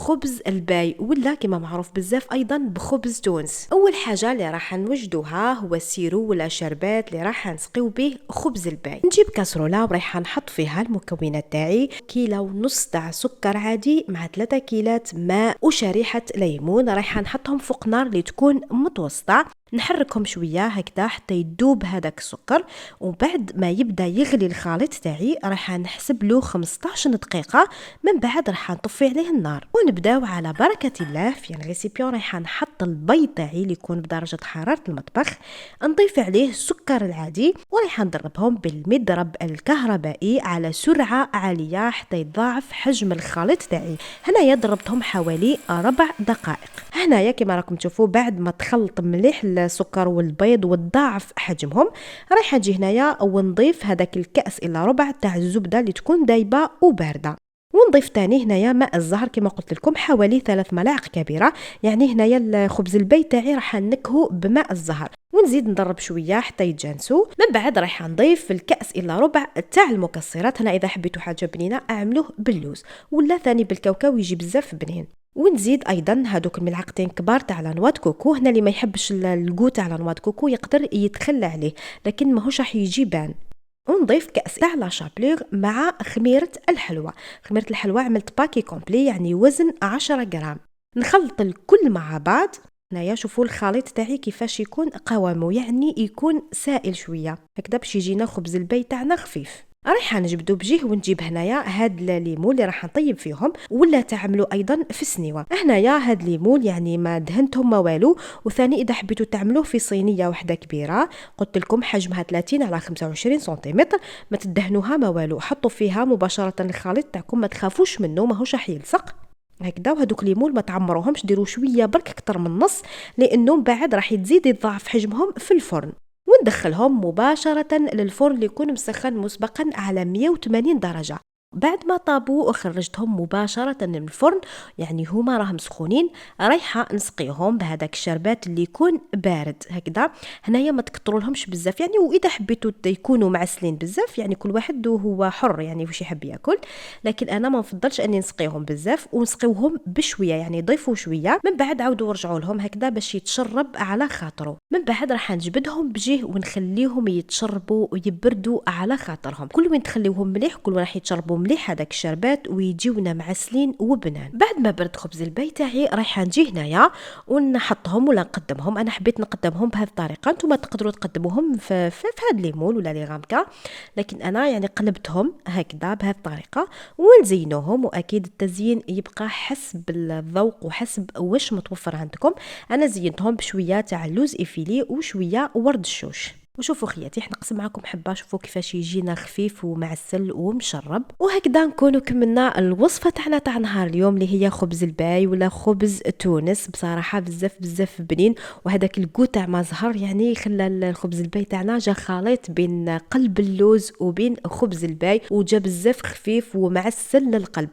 خبز الباي ولا كما معروف بزاف ايضا بخبز تونس. اول حاجه اللي راح نوجدوها هو السيرو ولا شربات اللي راح نسقيو به خبز الباي. نجيب كاسروله ورايح نحط فيها المكونات تاعي، كيلو ونص تاع سكر عادي مع 3 كيلات ماء وشريحه ليمون، رايح نحطهم فوق نار اللي تكون متوسطه، نحركهم شويه هكذا حتى يدوب هذاك السكر. وبعد ما يبدا يغلي الخليط تاعي راح نحسب له 15 دقيقه، من بعد راح نطفي عليه النار ونبداو على بركه الله في الريسيبيون. راح نحط البيض تاعي اللي يكون بدرجه حراره المطبخ، نضيف عليه السكر العادي وراح نضربهم بالمضرب الكهربائي على سرعه عاليه حتى يتضاعف حجم الخليط تاعي. هنايا ضربتهم حوالي 4 دقائق. هنايا كما راكم تشوفوا بعد ما تخلط مليح السكر والبيض وتضاعف حجمهم، رايحه نجي هنايا ونضيف هذاك الكاس الا ربع تاع الزبده اللي تكون دايبه وبارده، ونضيف تاني هنايا ماء الزهر كما قلت لكم حوالي 3 ملاعق كبيره. يعني هنايا الخبز البي تاعي راح نكهو بماء الزهر، ونزيد نضرب شويه حتى يتجانسوا. من بعد راح نضيف الكاس الا ربع تاع المكسرات. هنا اذا حبيتوا حاجه بنينه اعملوه باللوز ولا ثاني بالكاوكاو يجي بزاف بنين. ونزيد ايضا هذوك الملعقتين كبار تاع لانوات كوكو. هنا اللي ما يحبش الكو تاع لانوات كوكو يقدر يتخلى عليه، لكن ماهوش راح يجي بان. ونضيف كأس تاع لا شابلور مع خميرة الحلوى. خميرة الحلوى عملت باكي كومبلي يعني وزن 10 غرام. نخلط الكل مع بعض. هنايا شوفوا الخليط تاعي كيفاش يكون قوامه، يعني يكون سائل شويه هكذا باش يجينا خبز البي تاعنا خفيف. رايحه نجبدو بجيه ونجيب هنايا هاد الليمون اللي راح نطيب فيهم ولا تعملوا ايضا في السنيوه. هنايا هاد الليمون يعني ما دهنتهم ما والو. وثاني اذا حبيتوا تعملوه في صينيه واحده كبيره قلت لكم حجمها 30 على 25 سنتيمتر، ما تدهنوها ما والو، حطوا فيها مباشره الخليط تاعكم، ما تخافوش منه ماهوش راح يلصق هكذا. وهذوك ليمون ما تعمروهمش، ديروا شويه برك اكثر من نص لانه بعد راح تزيد يضاعف حجمهم في الفرن. وندخلهم مباشره للفرن اللي يكون مسخن مسبقا على 180 درجه. بعد ما طابوا وخرجتهم مباشرة من الفرن، يعني هما راهم سخونين، رايحة نسقيهم بهذاك الشربات اللي يكون بارد هكذا. هنايا ما تكتروا لهمش بزاف يعني، واذا حبيتوا يكونوا معسلين بزاف يعني كل واحد وهو حر يعني واش يحب ياكل، لكن انا ما نفضلش اني نسقيهم بزاف ونسقيوهم بشويه يعني ضيفوا شويه، من بعد عاودوا ورجعوا لهم هكذا باش يتشرب على خاطره. من بعد راح نجبدهم بجيه ونخليهم يتشربوا ويبردوا على خاطرهم. كل وين تخليوهم مليح كل راح يتشربوا مليح هذاك الشربات ويجيونا معسلين وبنان. بعد ما برد خبز البي تاعي رايحه نجي هنايا ونحطهم ولا نقدمهم. انا حبيت نقدمهم بهذه الطريقه، نتوما تقدروا تقدموهم في هذا الليمون ولا لي غامكا، لكن انا يعني قلبتهم هكذا بهذه الطريقه ونزينوهم. واكيد التزيين يبقى حسب الذوق وحسب واش متوفر عندكم. انا زينتهم بشويه تاع اللوز افيلي وشويه ورد الشوش. وشوفوا خياتي نقسم معكم حبه، شوفوا كيفاش يجينا خفيف ومعسل ومشرب. وهكذا نكونوا كملنا الوصفه تاعنا تاع نهار اليوم اللي هي خبز الباي ولا خبز تونس. بصراحه بزاف بنين، وهذاك الكو تاع ما زهر يعني خلى الخبز الباي تاعنا جا خليط بين قلب اللوز وبين خبز الباي، وجا بزاف خفيف ومعسل للقلب.